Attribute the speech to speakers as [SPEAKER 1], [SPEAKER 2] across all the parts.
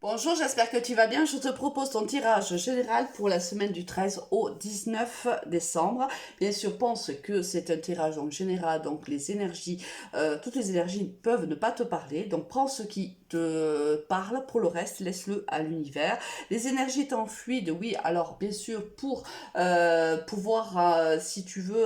[SPEAKER 1] Bonjour, j'espère que tu vas bien. Je te propose ton tirage général pour la semaine du 13 au 19 décembre. Bien sûr, pense que c'est un tirage en général, donc toutes les énergies peuvent ne pas te parler. Donc prends ce qui te parle, pour le reste, laisse-le à l'univers. Les énergies étant fluides, oui, alors bien sûr, pour pouvoir, si tu veux...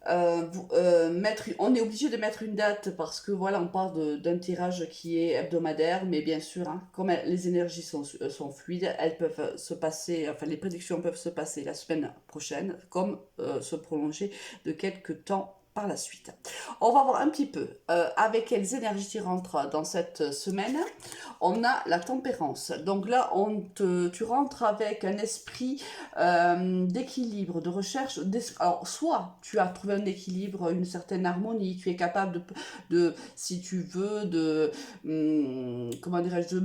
[SPEAKER 1] on est obligé de mettre une date parce que voilà, on parle d'un tirage qui est hebdomadaire, mais bien sûr, hein, comme les énergies sont fluides, elles peuvent se passer, enfin les prédictions peuvent se passer la semaine prochaine, comme se prolonger de quelques temps par la suite. On va voir un petit peu avec quelles énergies rentrent dans cette semaine. On a la tempérance. Donc là, tu rentres avec un esprit d'équilibre, de recherche. Alors, soit tu as trouvé un équilibre, une certaine harmonie, tu es capable si tu veux, comment dirais-je,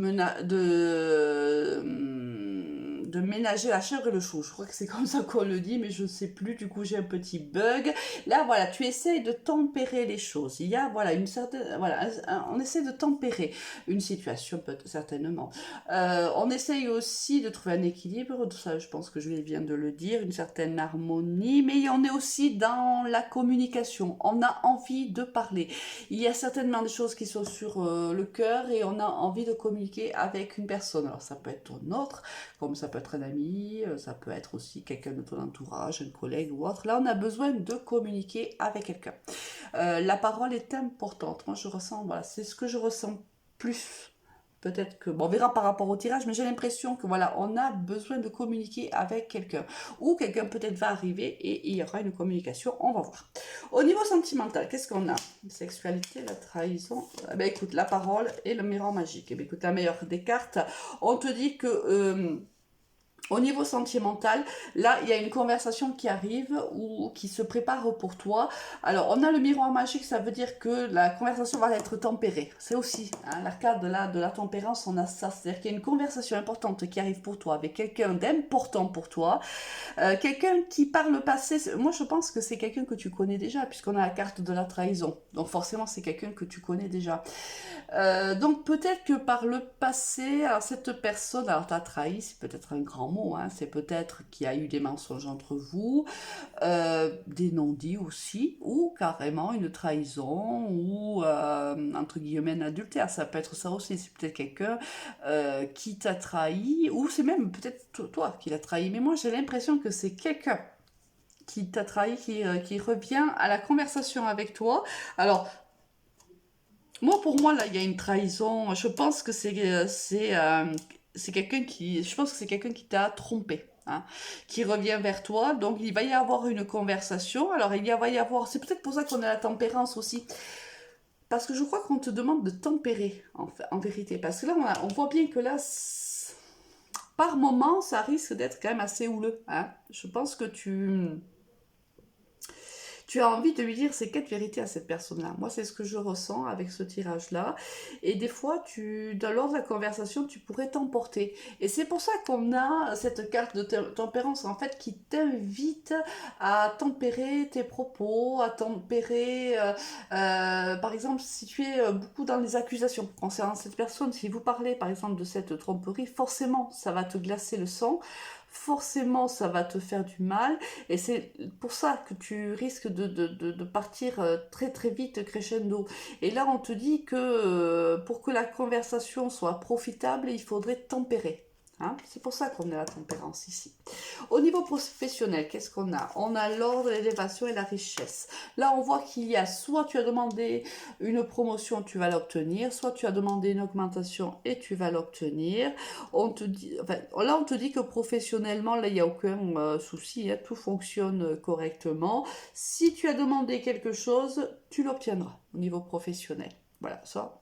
[SPEAKER 1] de ménager la chèvre et le chou. Je crois que c'est comme ça qu'on le dit, mais je ne sais plus. Du coup, j'ai un petit bug. Là, voilà, tu essayes de tempérer les choses. Il y a, voilà, une certaine, voilà, on essaie de tempérer une situation, certainement. On essaye aussi de trouver un équilibre, tout ça, je pense que je viens de le dire, une certaine harmonie, mais on est aussi dans la communication. On a envie de parler. Il y a certainement des choses qui sont sur le cœur et on a envie de communiquer avec une personne. Alors ça peut être ton autre, comme ça peut être un ami, ça peut être aussi quelqu'un de ton entourage, un collègue ou autre. Là, on a besoin de communiquer avec quelqu'un. La parole est importante. Moi, je ressens, voilà, c'est ce que je ressens plus. Peut-être que, bon, on verra par rapport au tirage, mais j'ai l'impression que voilà, on a besoin de communiquer avec quelqu'un. Ou quelqu'un peut-être va arriver et il y aura une communication, on va voir. Au niveau sentimental, qu'est-ce qu'on a? Sexualité, la trahison. Eh ben, écoute, la parole et le miroir magique. Eh ben, écoute, la meilleure des cartes, on te dit que... au niveau sentimental, là, il y a une conversation qui arrive ou qui se prépare pour toi. Alors, on a le miroir magique, ça veut dire que la conversation va être tempérée. C'est aussi, hein, la carte de la tempérance, on a ça. C'est-à-dire qu'il y a une conversation importante qui arrive pour toi avec quelqu'un d'important pour toi. Quelqu'un qui, par le passé, moi je pense que c'est quelqu'un que tu connais déjà, puisqu'on a la carte de la trahison. Donc, forcément, c'est quelqu'un que tu connais déjà. Donc peut-être que par le passé, alors cette personne, alors t'as trahi, c'est peut-être un grand mot, hein, c'est peut-être qu'il y a eu des mensonges entre vous, des non-dits aussi, ou carrément une trahison, ou entre guillemets un adultère, ça peut être ça aussi, c'est peut-être quelqu'un qui t'a trahi, ou c'est même peut-être toi qui l'as trahi, mais moi j'ai l'impression que c'est quelqu'un qui t'a trahi, qui revient à la conversation avec toi. Alors, moi, pour moi, là, il y a une trahison. Je pense que c'est quelqu'un je pense que c'est quelqu'un qui t'a trompé, hein, qui revient vers toi. Donc, il va y avoir une conversation. Alors, va y avoir, c'est peut-être pour ça qu'on a la tempérance aussi. Parce que je crois qu'on te demande de tempérer, en vérité. Parce que là, on voit bien que là, par moment, ça risque d'être quand même assez houleux, hein. Je pense que tu as envie de lui dire ces quatre vérités à cette personne-là. Moi, c'est ce que je ressens avec ce tirage-là. Et des fois, lors de la conversation, tu pourrais t'emporter. Et c'est pour ça qu'on a cette carte de tempérance, en fait, qui t'invite à tempérer tes propos, à tempérer, par exemple, si tu es beaucoup dans les accusations concernant cette personne, si vous parlez, par exemple, de cette tromperie, forcément, ça va te glacer le sang. Forcément, ça va te faire du mal. Et c'est pour ça que tu risques de partir très très vite crescendo. Et là, on te dit que pour que la conversation soit profitable, il faudrait tempérer. Hein, c'est pour ça qu'on a la tempérance ici. Au niveau professionnel, qu'est-ce qu'on a? On a l'ordre, l'élévation et la richesse. Là, on voit qu'il y a soit tu as demandé une promotion, tu vas l'obtenir, soit tu as demandé une augmentation et tu vas l'obtenir. Là, on te dit que professionnellement, là, il n'y a aucun souci, hein, tout fonctionne correctement. Si tu as demandé quelque chose, tu l'obtiendras au niveau professionnel. Voilà, ça,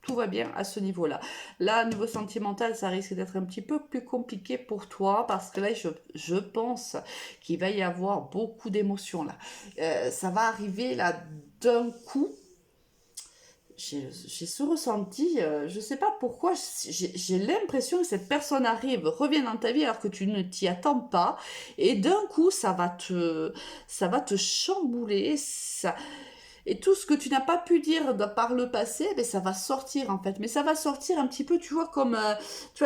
[SPEAKER 1] tout va bien à ce niveau-là. Là, au niveau sentimental, ça risque d'être un petit peu plus compliqué pour toi parce que là, je pense qu'il va y avoir beaucoup d'émotions là. Ça va arriver là d'un coup. J'ai ce ressenti, je sais pas pourquoi, j'ai l'impression que cette personne arrive, revient dans ta vie alors que tu ne t'y attends pas, et d'un coup ça va te chambouler, ça, Et tout ce que tu n'as pas pu dire par le passé, ben, ça va sortir en fait. Mais ça va sortir un petit peu, tu vois, comme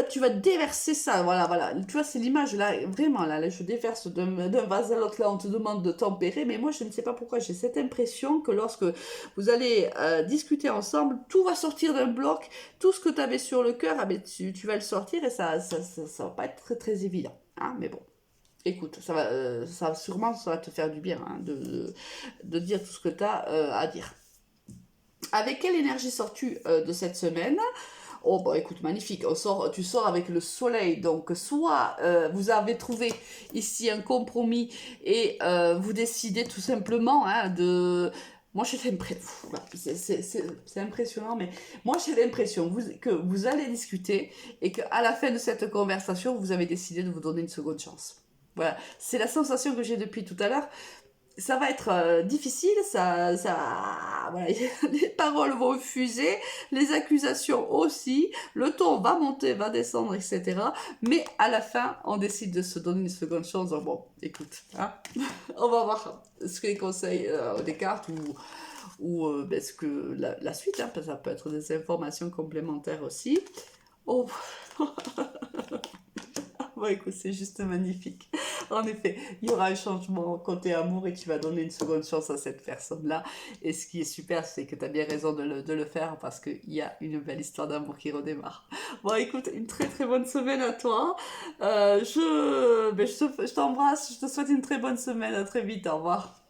[SPEAKER 1] tu vas déverser ça. Voilà, voilà. Tu vois, c'est l'image là, vraiment là, je déverse d'un vase à l'autre. Là, on te demande de tempérer. Mais moi, je ne sais pas pourquoi, j'ai cette impression que lorsque vous allez discuter ensemble, tout va sortir d'un bloc. Tout ce que tu avais sur le cœur, ah, ben, tu vas le sortir et ça va pas être très, très évident. Hein, mais bon. Écoute, sûrement, ça va te faire du bien hein, de dire tout ce que tu as à dire. Avec quelle énergie sors-tu de cette semaine? Oh, bah écoute, magnifique. Tu sors avec le soleil. Donc, soit vous avez trouvé ici un compromis et vous décidez tout simplement hein, de. Moi, j'ai l'impression. C'est impressionnant, mais moi, j'ai l'impression que vous allez discuter et qu'à la fin de cette conversation, vous avez décidé de vous donner une seconde chance. Voilà, c'est la sensation que j'ai depuis tout à l'heure. Ça va être difficile, voilà, les paroles vont fuser, les accusations aussi, le ton va monter, va descendre, etc. Mais à la fin, on décide de se donner une seconde chance. Donc bon, écoute, hein, on va voir ce que les conseils des cartes ou ben, ce que la suite, hein, parce que ça peut être des informations complémentaires aussi. Oh. Bon, écoute, c'est juste magnifique. En effet, il y aura un changement côté amour et tu vas donner une seconde chance à cette personne-là. Et ce qui est super, c'est que tu as bien raison de le faire parce qu'il y a une belle histoire d'amour qui redémarre. Bon, écoute, une très très bonne semaine à toi. Je t'embrasse, je te souhaite une très bonne semaine. À très vite, au revoir.